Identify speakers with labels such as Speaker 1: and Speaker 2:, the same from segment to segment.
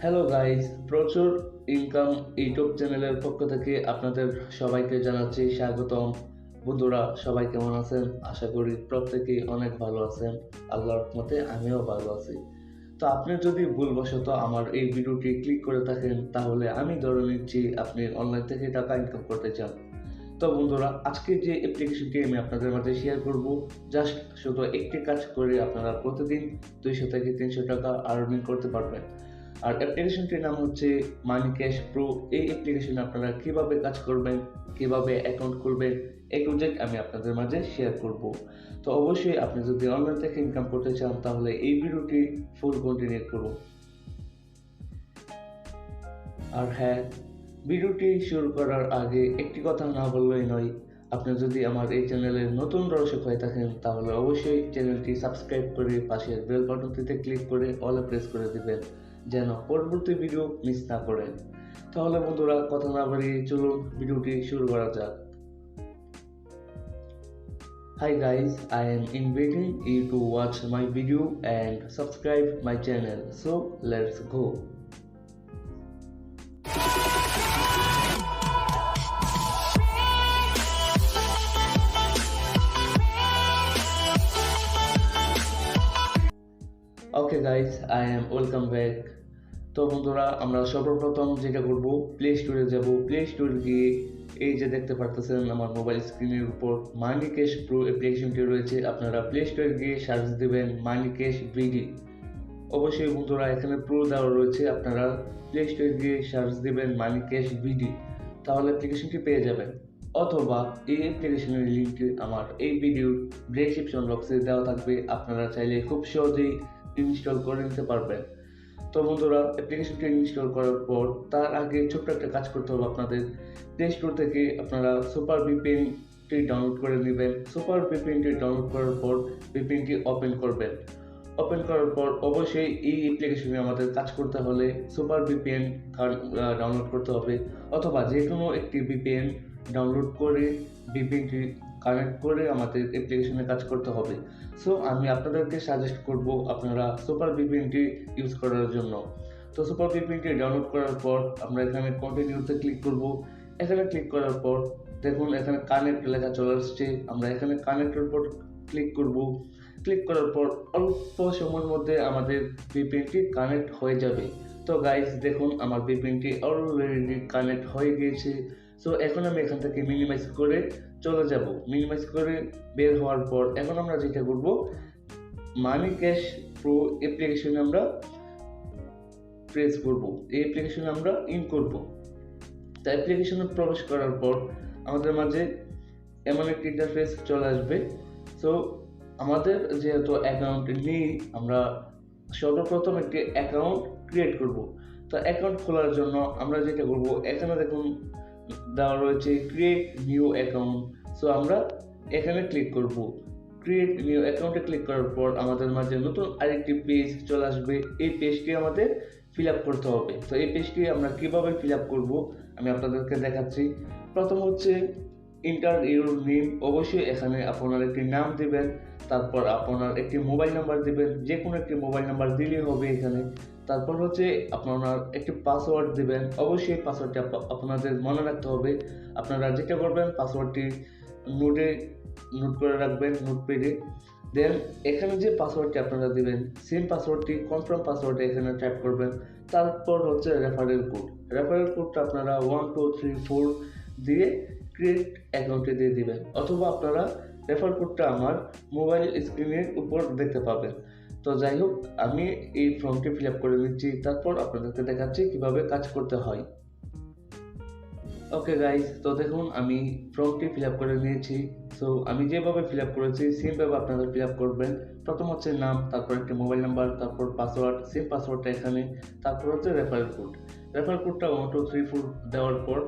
Speaker 1: Hello guys, প্রচুর income YouTube চ্যানেলের পক্ষ থেকে আপনাদের সবাইকে জানাচ্ছি স্বাগতম। বন্ধুরা সবাই কেমন আছেন? আশা করি প্রত্যেকেই অনেক ভালো আছেন। আল্লাহর রহমতে আমিও ভালো আছি। তো আপনি যদি ভুলবশত আমার এই ভিডিওটি ক্লিক করে থাকেন তাহলে আমি ধরে নিচ্ছি আপনি অনলাইন থেকে টাকা ইনকাম করতে চান। তো বন্ধুরা, আজকে যে অ্যাপ্লিকেশনটি আমি আপনাদের মাঝে শেয়ার করব, জাস্ট শুধু একটি কাজ করে আপনারা প্রতিদিন 200 থেকে 300 টাকা আর্নিং করতে পারবেন। আর অ্যাপ্লিকেশনটির নাম হচ্ছে মানি ক্যাশ প্রো। এই অ্যাপ্লিকেশনে আপনারা কিভাবে কাজ করবেন, কিভাবে অ্যাকাউন্ট খুলবেন, এই প্রজেক্ট আমি আপনাদের মাঝে শেয়ার করব। তো অবশ্যই আপনি যদি অনলাইন থেকে ইনকাম করতে চান তাহলে এই ভিডিওটি ফুল কন্টিনিউ করুন। আর হ্যাঁ, ভিডিওটি শুরু করার আগে একটি কথা না বললেই নয়। আপনি যদি আমার এই চ্যানেলের নতুন দর্শক হয়ে থাকেন তাহলে অবশ্যই চ্যানেলটি সাবস্ক্রাইব করে পাশের বেল বাটনটিতে ক্লিক করে অলে প্রেস করে দিবেন, যেন পরবর্তী ভিডিও মিস না করেন। তাহলে বন্ধুরা, কথা না বাড়িয়ে চলুন ভিডিওটি শুরু করা যাক। Hi guys, I am inviting you to watch my video and subscribe my channel. So let's go. Okay guys, I am welcome back. তো বন্ধুরা, আমরা সর্বপ্রথম যেটা করব, প্লে স্টোরে যাব। প্লে স্টোরে গিয়ে এই যে দেখতে পারতেছেন আমার মোবাইল স্ক্রিনের উপর মানি ক্যাশ প্রো অ্যাপ্লিকেশনটি রয়েছে। আপনারা প্লে স্টোরে গিয়ে সার্চ দেবেন মানি ক্যাশ ভিডি। অবশ্যই বন্ধুরা, এখানে প্রো দেওয়া রয়েছে, আপনারা প্লে স্টোরে গিয়ে সার্চ দেবেন মানি ক্যাশ ভিডি, তাহলে অ্যাপ্লিকেশনটি পেয়ে যাবেন। অথবা এই অ্যাপ্লিকেশনের লিঙ্কটি আমার এই ভিডিওর ডেসক্রিপশন বক্সে দেওয়া থাকবে, আপনারা চাইলে খুব সহজেই ইনস্টল করে নিতে পারবেন। তো বন্ধুরা, অ্যাপ্লিকেশনটি ইনস্টল করার পর তার আগে ছোট্ট একটা কাজ করতে হবে আপনাদের। প্লে স্টোর থেকে আপনারা সুপার ভিপিএনটি ডাউনলোড করে নেবেন। সুপার ভিপিএনটি ডাউনলোড করার পর ভিপিএনটি ওপেন করবেন। ওপেন করার পর অবশ্যই এই অ্যাপ্লিকেশনে আমাদের কাজ করতে হলে সুপার ভিপিএন ডাউনলোড করতে হবে, অথবা যে কোনো একটি ভিপিএন ডাউনলোড করে ভিপিএনটি কানেক্ট করে আমাদের অ্যাপ্লিকেশনে কাজ করতে হবে। সো আমি আপনাদেরকে সাজেস্ট করব আপনারা সুপার ভিপিএনটি ইউজ করার জন্য। তো সুপার ভিপিএনটি ডাউনলোড করার পর আমরা এখানে কন্টিনিউতে ক্লিক করব। এখানে ক্লিক করার পর দেখুন এখানে কানেক্ট লেখা চলে আসছে, আমরা এখানে কানেক্টের উপর ক্লিক করব। ক্লিক করার পর অল্প সময়ের মধ্যে আমাদের ভিপিএনটি কানেক্ট হয়ে যাবে। তো গাইস দেখুন আমার ভিপিএনটি অলরেডি কানেক্ট হয়ে গিয়েছে। সো এখন আমি এখান থেকে মিনিমাইজ করে চলে যাব। মিনিমাইজ করে বের হওয়ার পর এখন আমরা যেটা করব, মানি ক্যাশ প্রো অ্যাপ্লিকেশনে আমরা প্রেস করব। এই অ্যাপ্লিকেশনে আমরা ইন করব। তা অ্যাপ্লিকেশনে প্রবেশ করার পর আমাদের মাঝে এমন একটি ইন্টারফেস চলে আসবে। সো আমাদের যেহেতু অ্যাকাউন্ট নেই, আমরা সর্বপ্রথম একটি অ্যাকাউন্ট ক্রিয়েট করব। তো অ্যাকাউন্ট খোলার জন্য আমরা যেটা করব, এখানে দেখুন দেওয়া রয়েছে ক্রিয়েট নিউ অ্যাকাউন্ট। সো আমরা এখানে ক্লিক করব। ক্রিয়েট নিউ অ্যাকাউন্টে ক্লিক করার পর আমাদের মাঝে নতুন আরেকটি পেজ চলে আসবে। এই পেজটি আমাদের ফিল আপ করতে হবে। তো এই পেজটি আমরা কিভাবে ফিল আপ করবো আমি আপনাদেরকে দেখাচ্ছি। প্রথম হচ্ছে ইন্টার ইউর নেম। অবশ্যই এখানে আপনার একটি নাম দিবেন, তারপর আপনার একটি মোবাইল নাম্বার দিবেন, যে কোনো একটি মোবাইল নাম্বার দিলেই হবে এখানে। তারপর হচ্ছে আপনার একটি পাসওয়ার্ড দিবেন। অবশ্যই পাসওয়ার্ডটি আপনাদের মনে রাখতে হবে। আপনারা যেটা করবেন পাসওয়ার্ডটি নোট করে রাখবেন নোটপ্যাডে। দেন এখানে যে পাসওয়ার্ডটি আপনারা দিবেন সেম পাসওয়ার্ডটি কনফার্ম পাসওয়ার্ডে এখানে টাইপ করবেন। তারপর হচ্ছে রেফারেল কোড। রেফারেল কোডটা আপনারা 1 2 3 4 দিয়ে ক্রিয়েট অ্যাকাউন্টে দিয়ে দিবেন, অথবা আপনারা রেফার কোডটা আমার মোবাইল স্ক্রিনের উপর দেখতে পাবেন। তো যাই হোক, আমি এই ফর্মটি ফিল আপ করে নিচ্ছি, তারপর আপনাদেরকে দেখাচ্ছি কিভাবে কাজ করতে হয়। ওকে গাইস, তো দেখুন আমি ফর্মটি ফিল আপ করে নিয়েছি। সো আমি যেভাবে ফিল আপ করেছি সেমভাবে আপনারা ফিল আপ করবেন। প্রথম হচ্ছে নাম, তারপর একটি মোবাইল নাম্বার, তারপর পাসওয়ার্ড, সেম পাসওয়ার্ডটা এখানে, তারপর হচ্ছে রেফারেল কোড। রেফারেল কোডটা 1 2 3 4 দেওয়ার পর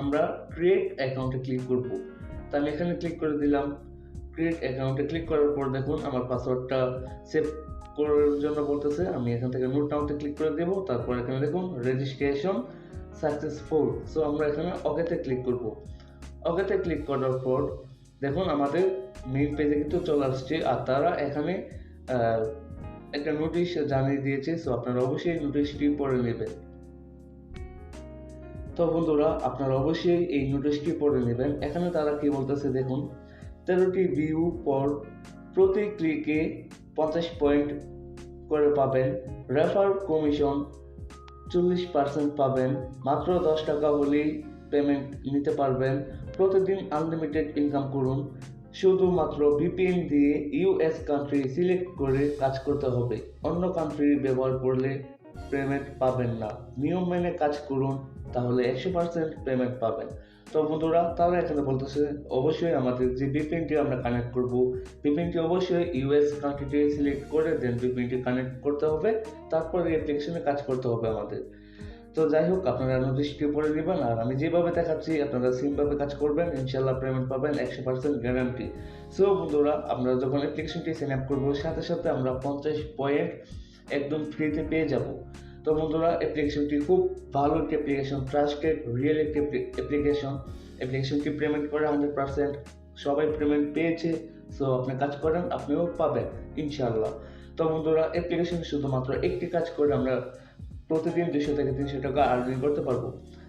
Speaker 1: আমরা ক্রিয়েট অ্যাকাউন্টে ক্লিক করব। তো আমি এখানে ক্লিক করে দিলাম। ক্রিয়েট অ্যাকাউন্টে ক্লিক করার পর দেখুন আমার পাসওয়ার্ডটা সেভ করার জন্য বলতেছে। আমি এখান থেকে নোট ডাউনতে ক্লিক করে দেব। তারপর এখানে দেখুন রেজিস্ট্রেশন সাকসেসফুল। সো আমরা এখানে ওকেতে ক্লিক করব। ওকেতে ক্লিক করার পর দেখুন আমাদের মেইন পেজে কিন্তু চলে আসছে। আর তারা এখানে একটা নোটিশ জানিয়ে দিয়েছে, সো আপনারা অবশ্যই নোটিশটি পড়ে নেবেন। তো বন্ধুরা, আপনারা অবশ্যই এই নোটিশটি পড়ে নেবেন। এখানে তারা কি বলতেছে দেখুন, 13টি ভিউ পর প্রতি ক্লিকে 50 পয়েন্ট করে পাবেন, রেফার কমিশন 40% পাবেন, মাত্র 10 টাকা হলেই পেমেন্ট নিতে পারবেন, প্রতিদিন আনলিমিটেড ইনকাম করুন, শুধুমাত্র ভিপিএন দিয়ে ইউএস কান্ট্রি সিলেক্ট করে কাজ করতে হবে, অন্য কান্ট্রি ব্যবহার করলে পেমেন্ট পাবেন না, নিয়ম মেনে কাজ করুন, তাহলে 100% পেমেন্ট পাবেন। তো বন্ধুরা, তারা এখানে বলতেছে অবশ্যই আমাদের যে ভিপিএনটি আমরা কানেক্ট করব, ভিপিএনটি অবশ্যই ইউএস কান্ট্রিতে সিলেক্ট করে দেন ভিপিএনটি কানেক্ট করতে হবে, তারপরে অ্যাপ্লিকেশনে কাজ করতে হবে আমাদের। তো যাই হোক, আপনারা নোটিশটি পড়ে নেবেন, আর আমি যেভাবে দেখাচ্ছি আপনারা সেমভাবে কাজ করবেন, ইনশাল্লাহ পেমেন্ট পাবেন 100% গ্যারান্টি। সো বন্ধুরা, আমরা যখন অ্যাপ্লিকেশনটি সাইন আপ করবো, সাথে সাথে আমরা 50 পয়েন্ট একদম ফ্রিতে পেয়ে যাব। তো বন্ধুরা, অ্যাপ্লিকেশনটি খুব ভালো একটি অ্যাপ্লিকেশন, ট্রাস্টেড রিয়েল একটি অ্যাপ্লিকেশনটি পেমেন্ট করে 100%, সবাই পেমেন্ট পেয়েছে। সো আপনি কাজ করেন, আপনিও পাবেন ইনশাল্লাহ। তো বন্ধুরা, অ্যাপ্লিকেশন শুধুমাত্র একটি কাজ করে আমরা প্রতিদিন 200 থেকে 300 টাকা আর্নিং করতে পারবো।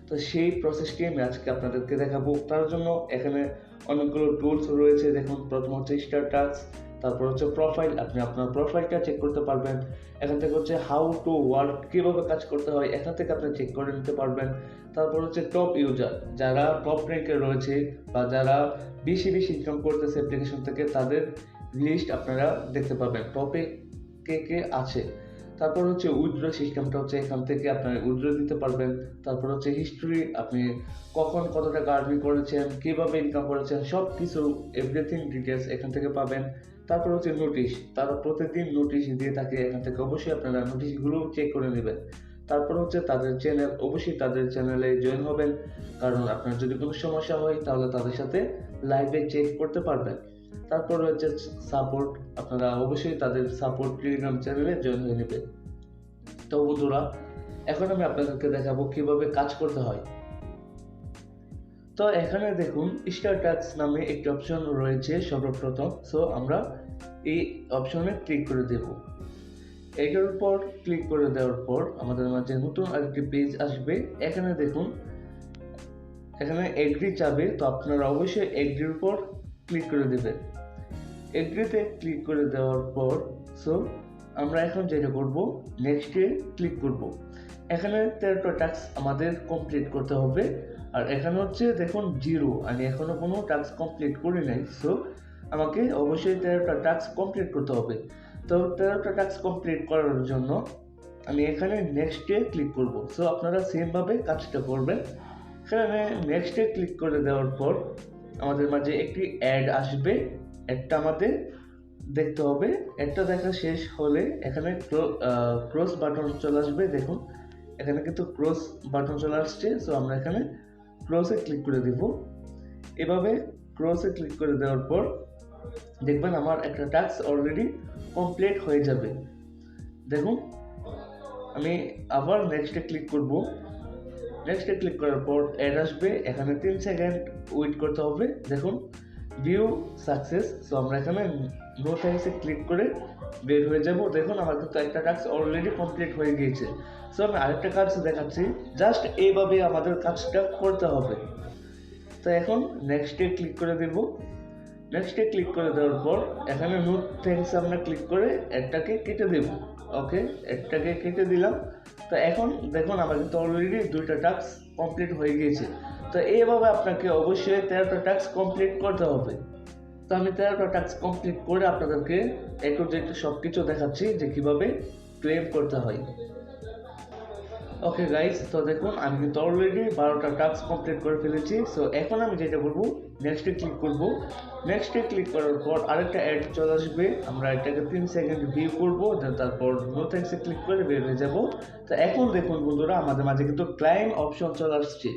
Speaker 1: তো সেই প্রসেসটি আমি আজকে আপনাদেরকে দেখাবো। তার জন্য এখানে অনেকগুলো টুলস রয়েছে। দেখুন, প্রথম হচ্ছে স্টার টাস্ক, তারপর হচ্ছে প্রোফাইল, আপনি আপনার প্রোফাইলটা চেক করতে পারবেন। এখান থেকে হচ্ছে হাউ টু ওয়ার্ক, কীভাবে কাজ করতে হয়, এখান থেকে আপনি চেক করে নিতে পারবেন। তারপর হচ্ছে টপ ইউজার, যারা টপ র্যাঙ্কে রয়েছে বা যারা বেশি ইনকাম করতেছে অ্যাপ্লিকেশন থেকে, তাদের লিস্ট আপনারা দেখতে পাবেন, টপে কে কে আছে। তারপর হচ্ছে উইথড্র সিস্টেমটা, হচ্ছে এখান থেকে আপনারা উইথড্র দিতে পারবেন। তারপর হচ্ছে হিস্ট্রি, আপনি কখন কত টাকা আর্নিং করেছেন, কিভাবে ইনকাম করেছেন, সব কিছু এভরিথিং ডিটেলস এখান থেকে পাবেন। তারপর হচ্ছে নোটিশ, তারা প্রতিদিন নোটিশ দিয়ে থাকে, এখান থেকে অবশ্যই আপনারা নোটিশগুলো চেক করে নেবেন। তারপর হচ্ছে তাদের চ্যানেল, অবশ্যই তাদের চ্যানেলে জয়েন হবেন, কারণ আপনার যদি কোনো সমস্যা হয় তাহলে তাদের সাথে লাইভে চেক করতে পারবেন। তারপর হচ্ছে সাপোর্ট, আপনারা অবশ্যই তাদের সাপোর্ট টেলিগ্রাম চ্যানেলে জয়েন হয়ে নেবেন। তো বন্ধুরা, এখন আমি আপনাদেরকে দেখাবো কিভাবে কাজ করতে হয়। তো এখানে দেখুন, স্টার টাস্ক নামে একটি অপশন রয়েছে সর্বপ্রথম। সো আমরা এই অপশনে ক্লিক করে দেব। এটার উপর ক্লিক করে দেওয়ার পর আমাদের মাঝে নতুন আরেকটি পেজ আসবে। এখানে দেখুন, এখানে এগ্রি চাবে, তো আপনারা অবশ্যই এগ্রির উপর ক্লিক করে দেবেন। এগ্রিতে ক্লিক করে দেওয়ার পর সো আমরা এখন যেটা করব, নেক্সটে ক্লিক করব। এখানে 13টা টাস্ক আমাদের কমপ্লিট করতে হবে, আর এখানে হচ্ছে দেখুন 0, আমি এখনো কোনো টাস্ক কমপ্লিট করি নাই। সো আমাকে অবশ্যই 13টা টাস্ক কমপ্লিট করতে হবে। তো 13টা টাস্ক কমপ্লিট করার জন্য আমি এখানে নেক্সটে ক্লিক করব। সো আপনারা সেমভাবে কাজটা করবেন। এখানে নেক্সটে ক্লিক করে দেওয়ার পর আমাদের মাঝে একটি অ্যাড আসবে, অ্যাডটা আমাদের দেখতে হবে। অ্যাডটা দেখা শেষ হলে এখানে ক্রস বাটন চলে আসবে। দেখুন, এখানে কিন্তু ক্রস বাটন চলে আসছে। সো আমরা এখানে ক্রসে ক্লিক করে দিব। এভাবে ক্রসে ক্লিক করে দেওয়ার পর দেখবেন আমার একটা টাস্ক অলরেডি কমপ্লিট হয়ে যাবে। দেখুন, আমি আবার নেক্সটে ক্লিক করব। নেক্সটে ক্লিক করার পর অ্যাড আসবে, এখানে 3 সেকেন্ড ওয়েট করতে হবে। দেখুন, ভিউ সাকসেস। সো আমরা এখানে নো থ্যাঙ্কসে ক্লিক করে বের হয়ে যাব। দেখুন, আমার কিন্তু একটা টাস্ক অলরেডি কমপ্লিট হয়ে গিয়েছে। সো আমি আরেকটা কাজ দেখাচ্ছি, জাস্ট এইভাবে আমাদের কাজটা করতে হবে। তো এখন নেক্সটে ক্লিক করে দেব। নেক্সটে ক্লিক করে দেওয়ার পর এখানে নো থ্যাঙ্কস আমরা ক্লিক করে অ্যাডটাকে কেটে দেব। ওকে, অ্যাডটাকে কেটে দিলাম। তো এখন দেখুন, আমার কিন্তু অলরেডি 2টা টাস্ক কমপ্লিট হয়ে গিয়েছে। তো এইভাবে আপনাকে অবশ্যই 13টা টাস্ক কমপ্লিট করতে হবে। তো আমি 13টা টাস্ক কমপ্লিট করে আপনাদেরকে একটু সব কিছু দেখাচ্ছি যে কিভাবে ক্লেম করতে হয়। ওকে গাইস, তো দেখুন আমি কিন্তু অলরেডি 12টা টাস্ক কমপ্লিট করে ফেলেছি। সো এখন আমি যেটা করবো, নেক্সটে ক্লিক করব। নেক্সটে ক্লিক করার পর আরেকটা অ্যাড চলে আসবে, আমরা এটাকে 3 সেকেন্ড ভিউ করবো, দেন তারপর নো থ্যাঙ্কসে ক্লিক করে বের হয়ে যাব। তো এখন দেখুন বন্ধুরা, আমাদের মাঝে কিন্তু ক্লাইম অপশন চলে আসছে,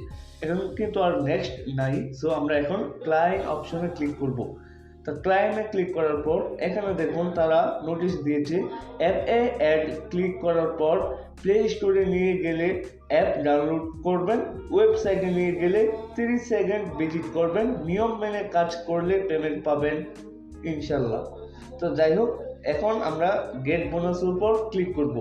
Speaker 1: এখন কিন্তু আর নেক্সট নাই। সো আমরা এখন ক্লাইম অপশনে ক্লিক করব। তো ক্লাইমে ক্লিক করার পর এখানে দেখুন তারা নোটিশ দিয়েছে, অ্যাপ এ অ্যাড ক্লিক করার পর প্লে স্টোরে নিয়ে গেলে অ্যাপ ডাউনলোড করবেন, ওয়েবসাইটে নিয়ে গেলে 30 সেকেন্ড ভিজিট করবেন, নিয়ম মেনে কাজ করলে পেমেন্ট পাবেন ইনশাল্লাহ। তো যাই হোক, এখন আমরা গেট বোনাসের উপর ক্লিক করব।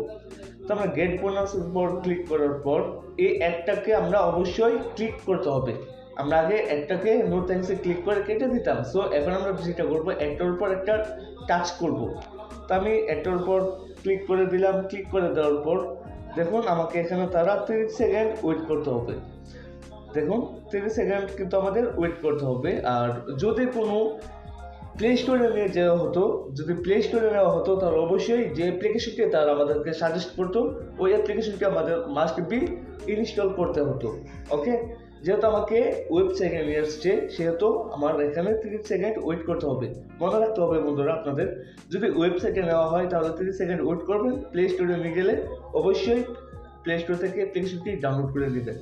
Speaker 1: তো আমরা গেট বোনাসের উপর ক্লিক করার পর এই অ্যাডটাকে আমরা অবশ্যই ক্লিক করতে হবে। আমরা আগে অ্যাডটাকে নো থ্যাঙ্কসে ক্লিক করে কেটে দিতাম। সো এখন আমরা যেটা করবো, অ্যাডটার উপর একটা টাচ করব। তো আমি অ্যাডটার উপর ক্লিক করে দিলাম। ক্লিক করে দেওয়ার পর দেখুন আমাকে এখানে তারা 30 সেকেন্ড ওয়েট করতে হবে। দেখুন 30 সেকেন্ড কিন্তু আমাদের ওয়েট করতে হবে। আর যদি কোনো প্লে স্টোরে নিয়ে যাওয়া হতো, যদি প্লে স্টোরে নেওয়া হতো তাহলে অবশ্যই যে অ্যাপ্লিকেশনটি তারা আমাদেরকে সাজেস্ট করতো ওই অ্যাপ্লিকেশনটি আমাদের মাস্ট বি ইনস্টল করতে হতো। ওকে, যেহেতু আমাকে ওয়েবসাইটে নিয়ে আসছে সেহেতু আমার এখানে 30 সেকেন্ড ওয়েট করতে হবে। মনে রাখতে হবে বন্ধুরা, আপনাদের যদি ওয়েবসাইটে নেওয়া হয় তাহলে 30 সেকেন্ড ওয়েট করবেন। প্লে স্টোরে নিয়ে গেলে অবশ্যই প্লে স্টোর থেকে অ্যাপ্লিকেশনটি ডাউনলোড করে নেবেন।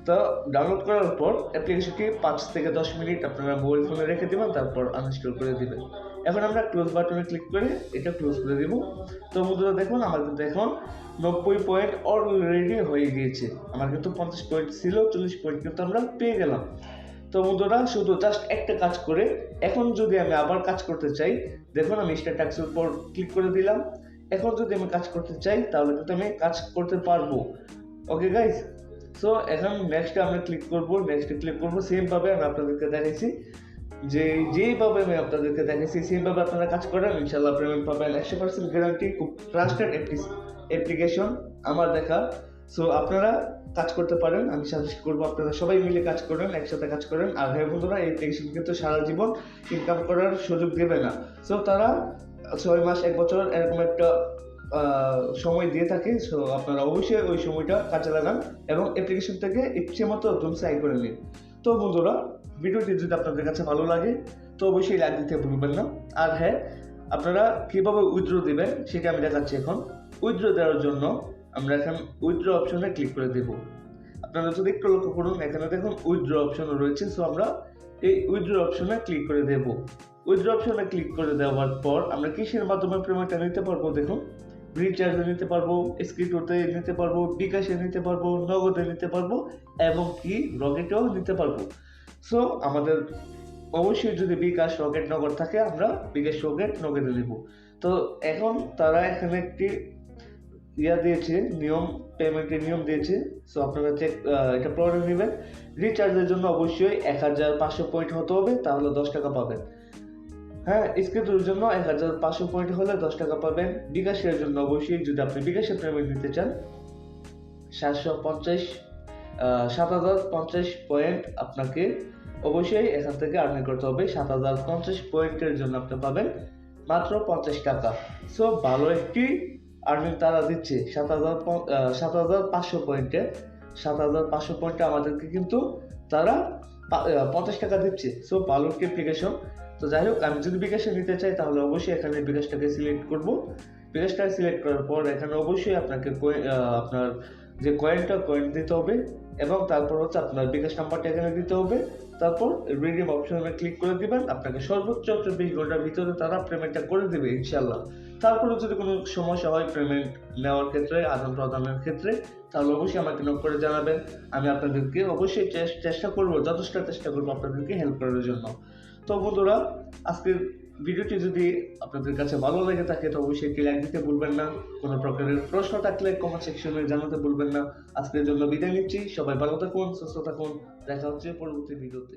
Speaker 1: তো ডাউনলোড করার পর অ্যাপ্লিকেশনটি 5 থেকে 10 মিনিট আপনারা মোবাইল ফোনে রেখে দেবেন, তারপর আনইনস্টল করে দিবেন। এখন আমরা ক্লোজ বাটনে ক্লিক করে এটা ক্লোজ করে দিব। তো বন্ধুরা দেখুন আমার কিন্তু এখন 90 পয়েন্ট অলরেডি হয়ে গিয়েছে। আমার কিন্তু 50 পয়েন্ট ছিল, 40 পয়েন্ট কিন্তু আমরা পেয়ে গেলাম। তো বন্ধুরা শুধু জাস্ট একটা কাজ করে এখন যদি আমি আবার কাজ করতে চাই, দেখুন আমি স্টার্ট ট্যাক্সের উপর ক্লিক করে দিলাম। এখন যদি আমি কাজ করতে চাই তাহলে কিন্তু আমি কাজ করতে পারবো। ওকে গাইস, সো এখন নেক্সটে আমরা ক্লিক করবো। নেক্সটে ক্লিক করবো সেমভাবে আমি আপনাদেরকে দেখাইছি, যেইভাবে আমি আপনাদেরকে দেখাইছি সেমভাবে আপনারা কাজ করেন, ইনশাল্লাহ পেমেন্ট পাবেন 100% গ্যারান্টি। খুব ট্রাস্টেড অ্যাপ্লিকেশন আমার দেখা। সো আপনারা কাজ করতে পারেন, আমি সাজেস্ট করবো আপনারা সবাই মিলে কাজ করেন, একসাথে কাজ করেন। আর হ্যাঁ বন্ধুরা, এই অ্যাপ্লিকেশন কিন্তু সারা জীবন ইনকাম করার সুযোগ দেবে না। সো তারা 6 মাস 1 বছর এরকম একটা সময় দিয়ে থাকে। সো আপনারা অবশ্যই ওই সময়টা কাজে লাগান এবং অ্যাপ্লিকেশন থেকে ইচ্ছে মতো সাইন করে নিন। তো বন্ধুরা, ভিডিওটি যদি আপনাদের কাছে ভালো লাগে তো অবশ্যই লাইক দিতে ভুলবেন না। আর হ্যাঁ, আপনারা কীভাবে উইথড্র দেবেন সেটা আমি দেখাচ্ছি। এখন উইথড্র দেওয়ার জন্য আমরা এখন উইথড্র অপশনে ক্লিক করে দেব। আপনারা যদি একটু লক্ষ্য করুন, এখানে দেখুন উইথড্র অপশন রয়েছে। সো আমরা এই উইথড্র অপশনে ক্লিক করে দেব। উইথড্র অপশনে ক্লিক করে দেওয়ার পর আমরা কিসের মাধ্যমে পেমেন্টটা নিতে পারবো, দেখুন রিচার্জে নিতে পারবো, স্ক্রিপ্টোতে নিতে পারবো, বিকাশে নিতে পারবো, নগদে নিতে পারবো এবং কি রকেটেও নিতে পারবো। সো আমাদের অবশ্যই যদি বিকাশ, রকেট, নগদ থাকে আমরা বিকাশ, রকেট, নগদে নিব। তো এখন তারা এখানে একটি দিয়েছে, পেমেন্টের নিয়ম দিয়েছে। সো আপনারা এটা পড়ে নেবেন। রিচার্জের জন্য অবশ্যই 1500 পয়েন্ট হতে হবে, তাহলে 10 টাকা পাবেন। হ্যাঁ, স্ক্রিপ্টের জন্য 1500 পয়েন্ট হলে 10 টাকা পাবেন। বিকাশের জন্য অবশ্যই যদি আপনি বিকাশে পেমেন্ট দিতে চান 7050 পয়েন্ট আপনাকে অবশ্যই এখান থেকে আর্নিং করতে হবে। 7050 পয়েন্টের জন্য আপনি পাবেন মাত্র 50 টাকা। সো ভালো একটি আর্নিং তারা দিচ্ছে। 7500 পয়েন্টে 7500 পয়েন্টে আমাদেরকে কিন্তু তারা 50 টাকা দিচ্ছে। সো ভালো একটি অ্যাপ্লিকেশন। তো যাই হোক, আমি যদি বিকাশে নিতে চাই তাহলে অবশ্যই এখানে বিকাশটাকে সিলেক্ট করব। বিকাশটা সিলেক্ট করার পর এখানে অবশ্যই আপনাকে আপনার যে কয়েন দিতে হবে এবং তারপর হচ্ছে আপনার বিকাশ নাম্বারটা এখানে দিতে হবে। তারপর রিডিম অপশনে ক্লিক করে দিবেন। আপনাকে সর্বোচ্চ 24 ঘন্টার ভিতরে তারা পেমেন্টটা করে দেবে ইনশাল্লাহ। তারপরে যদি কোনো সমস্যা হয় পেমেন্ট নেওয়ার ক্ষেত্রে, আদান প্রদানের ক্ষেত্রে, তাহলে অবশ্যই আমাকে নক করে জানাবেন। আমি আপনাদেরকে অবশ্যই চেষ্টা করবো, যথেষ্ট চেষ্টা করবো আপনাদেরকে হেল্প করার জন্য। তো বন্ধুরা, আজকের ভিডিওটি যদি আপনাদের কাছে ভালো লেগে থাকে তো অবশ্যই একটি লাইক দিতে ভুলবেন না। কোনো প্রকারের প্রশ্ন থাকলে কমেন্ট সেকশনে জানাতে ভুলবেন না। আজকের জন্য বিদায় নিচ্ছি। সবাই ভালো থাকুন, সুস্থ থাকুন। দেখা হচ্ছে পরবর্তী ভিডিওতে।